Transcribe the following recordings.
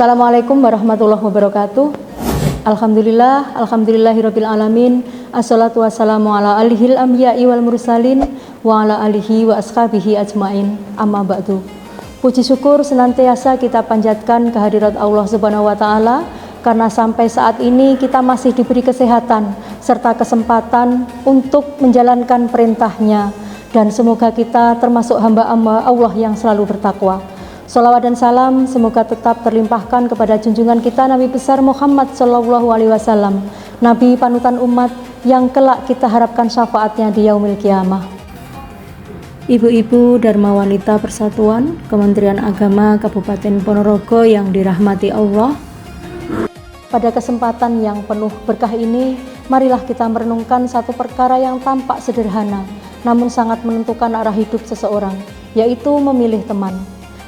Assalamualaikum warahmatullahi wabarakatuh. Alhamdulillahirabbil alamin. Assalatu wassalamu ala alihil anbiya'i wal mursalin wa ala alihi wa ashabihi ajmain. Amma ba'du. Puji syukur senantiasa kita panjatkan kehadirat Allah Subhanahu wa taala karena sampai saat ini kita masih diberi kesehatan serta kesempatan untuk menjalankan perintahnya, dan semoga kita termasuk hamba-hamba Allah yang selalu bertakwa. Salawat dan salam semoga tetap terlimpahkan kepada junjungan kita Nabi besar Muhammad Sallallahu Alaihi Wasallam, Nabi panutan umat yang kelak kita harapkan syafaatnya di yaumil kiamah. Ibu-ibu Dharma Wanita Persatuan Kementerian Agama Kabupaten Ponorogo yang dirahmati Allah, pada kesempatan yang penuh berkah ini, marilah kita merenungkan satu perkara yang tampak sederhana namun sangat menentukan arah hidup seseorang, yaitu memilih teman.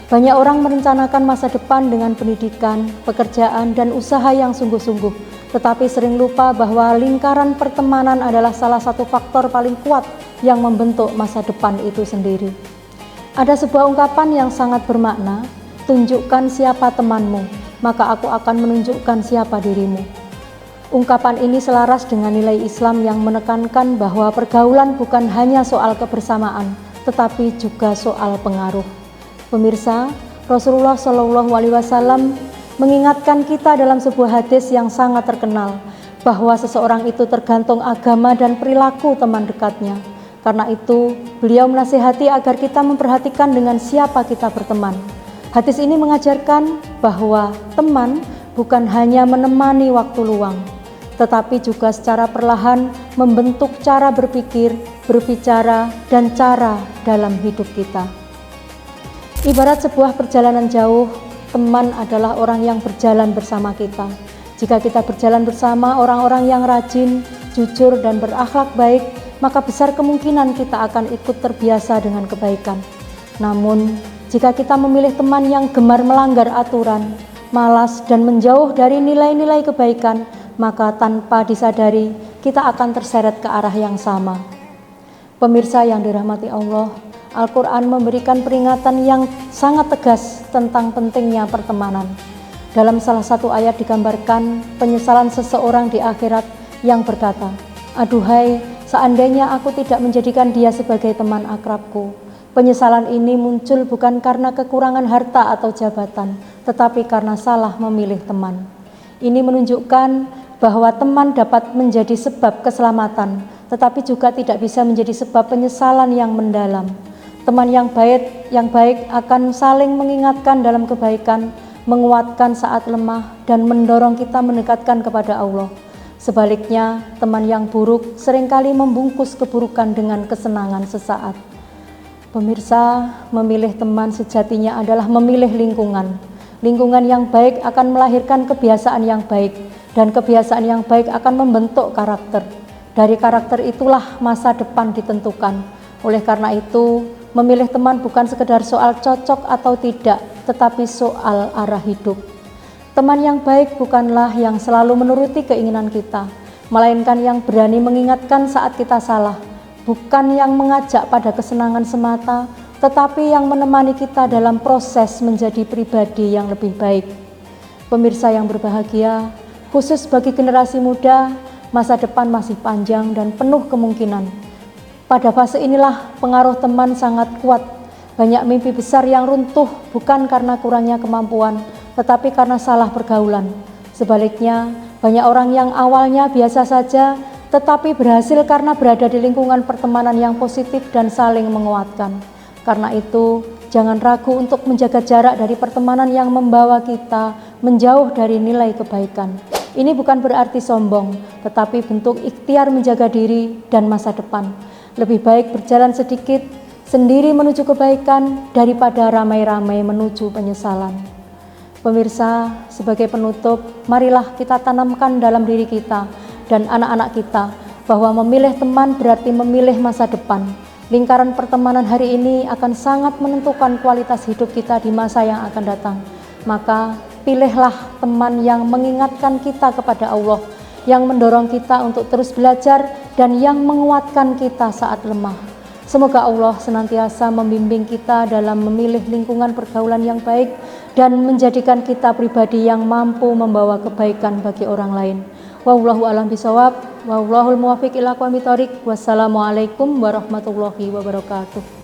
Banyak orang merencanakan masa depan dengan pendidikan, pekerjaan, dan usaha yang sungguh-sungguh, tetapi sering lupa bahwa lingkaran pertemanan adalah salah satu faktor paling kuat yang membentuk masa depan itu sendiri. Ada sebuah ungkapan yang sangat bermakna, tunjukkan siapa temanmu, maka aku akan menunjukkan siapa dirimu. Ungkapan ini selaras dengan nilai Islam yang menekankan bahwa pergaulan bukan hanya soal kebersamaan, tetapi juga soal pengaruh. Pemirsa, Rasulullah Shallallahu Alaihi Wasallam mengingatkan kita dalam sebuah hadis yang sangat terkenal bahwa seseorang itu tergantung agama dan perilaku teman dekatnya. Karena itu, beliau menasihati agar kita memperhatikan dengan siapa kita berteman. Hadis ini mengajarkan bahwa teman bukan hanya menemani waktu luang, tetapi juga secara perlahan membentuk cara berpikir, berbicara, dan cara dalam hidup kita. Ibarat sebuah perjalanan jauh, teman adalah orang yang berjalan bersama kita. Jika kita berjalan bersama orang-orang yang rajin, jujur, dan berakhlak baik, maka besar kemungkinan kita akan ikut terbiasa dengan kebaikan. Namun, jika kita memilih teman yang gemar melanggar aturan, malas, dan menjauh dari nilai-nilai kebaikan, maka tanpa disadari, kita akan terseret ke arah yang sama. Pemirsa yang dirahmati Allah, Al-Quran memberikan peringatan yang sangat tegas tentang pentingnya pertemanan. Dalam salah satu ayat digambarkan penyesalan seseorang di akhirat yang berkata, "Aduhai, seandainya aku tidak menjadikan dia sebagai teman akrabku." Penyesalan ini muncul bukan karena kekurangan harta atau jabatan, tetapi karena salah memilih teman. Ini menunjukkan bahwa teman dapat menjadi sebab keselamatan, tetapi juga tidak bisa menjadi sebab penyesalan yang mendalam. Teman yang baik akan saling mengingatkan dalam kebaikan, menguatkan saat lemah, dan mendorong kita mendekatkan kepada Allah. Sebaliknya, teman yang buruk seringkali membungkus keburukan dengan kesenangan sesaat. Pemirsa, memilih teman sejatinya adalah memilih lingkungan. Lingkungan yang baik akan melahirkan kebiasaan yang baik, dan kebiasaan yang baik akan membentuk karakter. Dari karakter itulah masa depan ditentukan. Oleh karena itu, memilih teman bukan sekedar soal cocok atau tidak, tetapi soal arah hidup. Teman yang baik bukanlah yang selalu menuruti keinginan kita, melainkan yang berani mengingatkan saat kita salah, bukan yang mengajak pada kesenangan semata, tetapi yang menemani kita dalam proses menjadi pribadi yang lebih baik. Pemirsa yang berbahagia, khusus bagi generasi muda, masa depan masih panjang dan penuh kemungkinan. Pada fase inilah pengaruh teman sangat kuat. Banyak mimpi besar yang runtuh bukan karena kurangnya kemampuan, tetapi karena salah pergaulan. Sebaliknya, banyak orang yang awalnya biasa saja, tetapi berhasil karena berada di lingkungan pertemanan yang positif dan saling menguatkan. Karena itu, jangan ragu untuk menjaga jarak dari pertemanan yang membawa kita menjauh dari nilai kebaikan. Ini bukan berarti sombong, tetapi bentuk ikhtiar menjaga diri dan masa depan. Lebih baik berjalan sedikit sendiri menuju kebaikan daripada ramai-ramai menuju penyesalan. Pemirsa, sebagai penutup, marilah kita tanamkan dalam diri kita dan anak-anak kita bahwa memilih teman berarti memilih masa depan. Lingkaran pertemanan hari ini akan sangat menentukan kualitas hidup kita di masa yang akan datang. Maka pilihlah teman yang mengingatkan kita kepada Allah, yang mendorong kita untuk terus belajar dan yang menguatkan kita saat lemah. Semoga Allah senantiasa membimbing kita dalam memilih lingkungan pergaulan yang baik dan menjadikan kita pribadi yang mampu membawa kebaikan bagi orang lain. Wallahu a'lam bishawab, wallahul muwaffiq ila aqwamit thoriq. Wassalamualaikum warahmatullahi wabarakatuh.